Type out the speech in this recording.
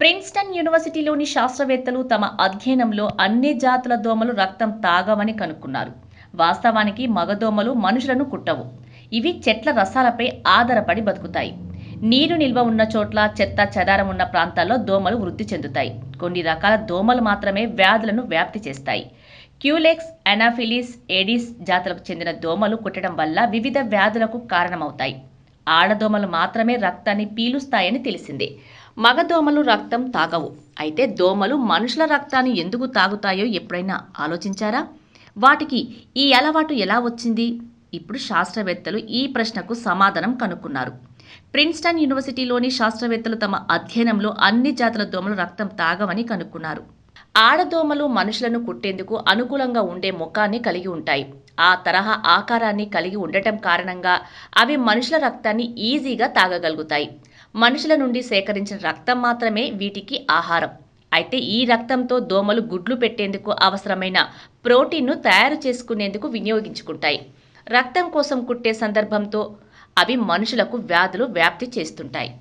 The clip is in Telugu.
ప్రిన్స్టన్ యూనివర్సిటీలోని శాస్త్రవేత్తలు తమ అధ్యయనంలో అన్ని జాతుల దోమలు రక్తం తాగవని కనుక్కున్నారు. వాస్తవానికి మగదోమలు మనుషులను కుట్టవు. ఇవి చెట్ల రసాలపై ఆధారపడి బతుకుతాయి. నీరు నిల్వ ఉన్న చోట్ల, చెత్త చెదారం ఉన్న ప్రాంతాల్లో దోమలు వృద్ధి చెందుతాయి. కొన్ని రకాల దోమలు మాత్రమే వ్యాధులను వ్యాప్తి చేస్తాయి. క్యూలెక్స్, అనాఫిలిస్, ఏడిస్ జాతులకు చెందిన దోమలు కుట్టడం వల్ల వివిధ వ్యాధులకు కారణమవుతాయి. ఆడదోమలు మాత్రమే రక్తాన్ని పీలుస్తాయని తెలిసిందే. మగదోమలు రక్తం తాగవు. అయితే దోమలు మనుషుల రక్తాన్ని ఎందుకు తాగుతాయో ఎప్పుడైనా ఆలోచించారా? వాటికి ఈ అలవాటు ఎలా వచ్చింది? ఇప్పుడు శాస్త్రవేత్తలు ఈ ప్రశ్నకు సమాధానం కనుక్కున్నారు. ప్రిన్స్టన్ యూనివర్సిటీలోని శాస్త్రవేత్తలు తమ అధ్యయనంలో అన్ని జాతుల దోమలు రక్తం తాగవని కనుక్కున్నారు. ఆడదోమలు మనుషులను కుట్టేందుకు అనుకూలంగా ఉండే ముఖాన్ని కలిగి ఉంటాయి. ఆ తరహా ఆకారాన్ని కలిగి ఉండటం కారణంగా అవి మనుషుల రక్తాన్ని ఈజీగా తాగగలుగుతాయి. మనుషుల నుండి సేకరించిన రక్తం మాత్రమే వీటికి ఆహారం. అయితే ఈ రక్తంతో దోమలు గుడ్లు పెట్టేందుకు అవసరమైన ప్రోటీన్ను తయారు చేసుకునేందుకు వినియోగించుకుంటాయి. రక్తం కోసం కుట్టే సందర్భంతో అవి మనుషులకు వ్యాధులు వ్యాప్తి చేస్తుంటాయి.